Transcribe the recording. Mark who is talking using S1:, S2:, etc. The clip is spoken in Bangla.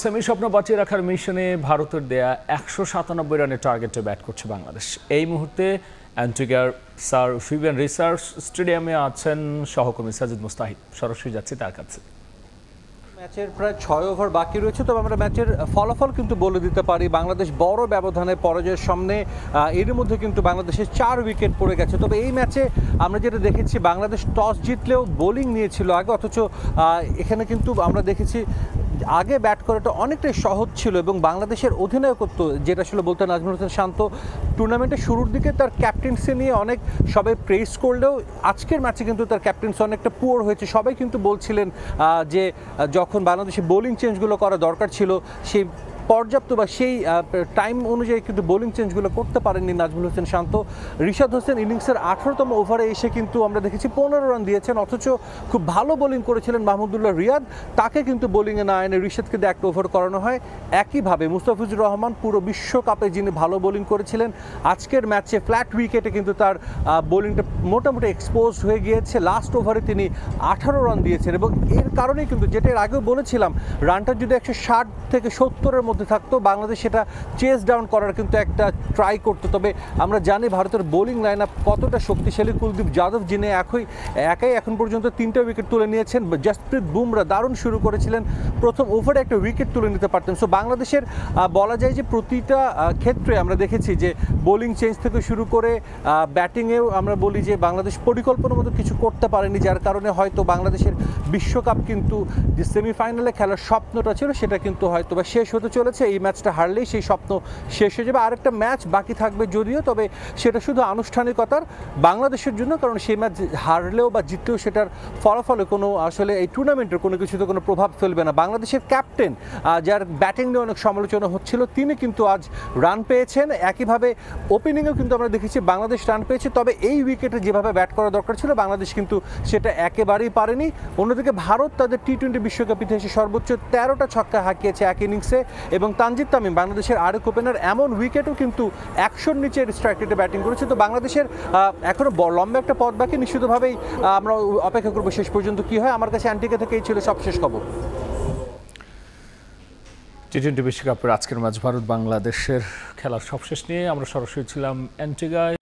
S1: সেমি স্বপ্ন বাঁচিয়ে রাখার মিশনে ভারতের দেয়া ১৯৭ রানের টার্গেটে ব্যাট করছে বাংলাদেশ। এই মুহূর্তে অ্যান্টিগার স্যার ভিভিয়ান রিসার্চ স্টেডিয়ামে আছেন সহকর্মী সাজিদ মুস্তাহিদ। সরাসরি যাচ্ছি তার কাছে।
S2: ম্যাচের প্রায় ৬ ওভার বাকি রয়েছে, তবে আমরা ম্যাচের ফলাফল কিন্তু বলে দিতে পারি। বাংলাদেশ বড় ব্যবধানে পরাজয়ের সামনে। এর মধ্যে কিন্তু বাংলাদেশের ৪ উইকেট পড়ে গেছে। তবে এই ম্যাচে আমরা যেটা দেখেছি, বাংলাদেশ টস জিতলেও বোলিং নিয়েছিল আগে, অথচ এখানে কিন্তু আমরা দেখেছি আগে ব্যাট করাটা অনেকটাই সহজ ছিল এবং বাংলাদেশের অধিনায়কত্ব, যেটা আসলে বলতেন নাজমুল হোসেন শান্ত, টুর্নামেন্টের শুরুর দিকে তার ক্যাপ্টেন্সি নিয়ে অনেক সবাই প্রেস করলেও আজকের ম্যাচে কিন্তু তার ক্যাপ্টেন্সি অনেকটা পুয়ার হয়েছে। সবাই কিন্তু বলছিলেন যে যখন বাংলাদেশে বোলিং চেঞ্জগুলো করা দরকার ছিল, সেই পর্যাপ্ত বা সেই টাইম অনুযায়ী কিন্তু বোলিং চেঞ্জগুলো করতে পারেননি নাজমুল হোসেন শান্ত। রিশাদ হোসেন ইনিংসের ১৮তম ওভারে এসে কিন্তু আমরা দেখেছি ১৫ রান দিয়েছেন, অথচ খুব ভালো বোলিং করেছিলেন মাহমুদুল্লাহ রিয়াদ। তাকে কিন্তু বোলিংয়ে না এনে রিশাদকে দিয়ে একটা ওভার করানো হয়। একইভাবে মুস্তাফিজুর রহমান পুরো বিশ্বকাপে যিনি ভালো বোলিং করেছিলেন, আজকের ম্যাচে ফ্ল্যাট উইকেটে কিন্তু তার বোলিংটা মোটামুটি এক্সপোজ হয়ে গিয়েছে। লাস্ট ওভারে তিনি ১৮ রান দিয়েছেন এবং এর কারণেই কিন্তু, যেটা এর আগেও বলেছিলাম, রানটা যদি ১৬০ থেকে ৭০-এর মধ্যে থাকতো, বাংলাদেশ সেটা চেস ডাউন করার কিন্তু একটা ট্রাই করতো। তবে আমরা জানি ভারতের বোলিং লাইন আপ কতটা শক্তিশালী। কুলদীপ যাদব, যিনি একাই এখন পর্যন্ত ৩টা উইকেট তুলে নিয়েছেন। জসপ্রীত বুমরা দারুণ শুরু করেছিলেন, প্রথম ওভারে একটা উইকেট তুলে নিতে পারতেন। সো বাংলাদেশের বলা যায় যে প্রতিটা ক্ষেত্রে আমরা দেখেছি যে বোলিং চেঞ্জ থেকে শুরু করে ব্যাটিংয়েও আমরা বলি যে বাংলাদেশ পরিকল্পনার মতো কিছু করতে পারেনি, যার কারণে হয়তো বাংলাদেশের বিশ্বকাপ কিন্তু যে সেমিফাইনালে খেলার স্বপ্নটা ছিল সেটা কিন্তু হয়তো বা শেষ হতে চলেছে। এই ম্যাচটা হারলেই সেই স্বপ্ন শেষ হয়ে যাবে। আরেকটা ম্যাচ বাকি থাকবে যদিও, তবে সেটা শুধু আনুষ্ঠানিকতার বাংলাদেশের জন্য, কারণ সেই ম্যাচ হারলেও বা জিতলেও সেটার ফলাফলে কোনো আসলে এই টুর্নামেন্টের কোনো কিছুতে কোনো প্রভাব ফেলবে না। বাংলাদেশের ক্যাপ্টেন, যার ব্যাটিং নিয়ে অনেক সমালোচনা হচ্ছিল, তিনি কিন্তু আজ রান পেয়েছেন। একইভাবে ওপেনিংয়েও কিন্তু আমরা দেখেছি বাংলাদেশ রান পেয়েছে, তবে এই উইকেটে যেভাবে ব্যাট করা দরকার ছিল বাংলাদেশ কিন্তু সেটা একেবারেই পারেনি। অন্যদিকে ভারত তাদের টি-20 বিশ্বকাপ ইতিহাসে সর্বোচ্চ 13টা ছক্কা হাঁকিয়েছে এক ইনিংসে এবং তানজিদ তামিম, বাংলাদেশের আরেক ওপেনার, এমন উইকেটও কিন্তু ১০০-র নিচের স্ট্রাইক রেটে ব্যাটিং করেছে। তো বাংলাদেশের এখনও লম্বা একটা পথ বাকি। নিশ্চিতভাবেই আমরা অপেক্ষা করবো শেষ পর্যন্ত কি হয়। আমার কাছে অ্যান্টিগা থেকেই ছিল সবশেষ খবর।
S1: টি-20 বিশ্বকাপের আজকের ম্যাচ ভারত বাংলাদেশের খেলার সবশেষ নিয়ে আমরা সরাসরি ছিলাম অ্যান্টিগায়।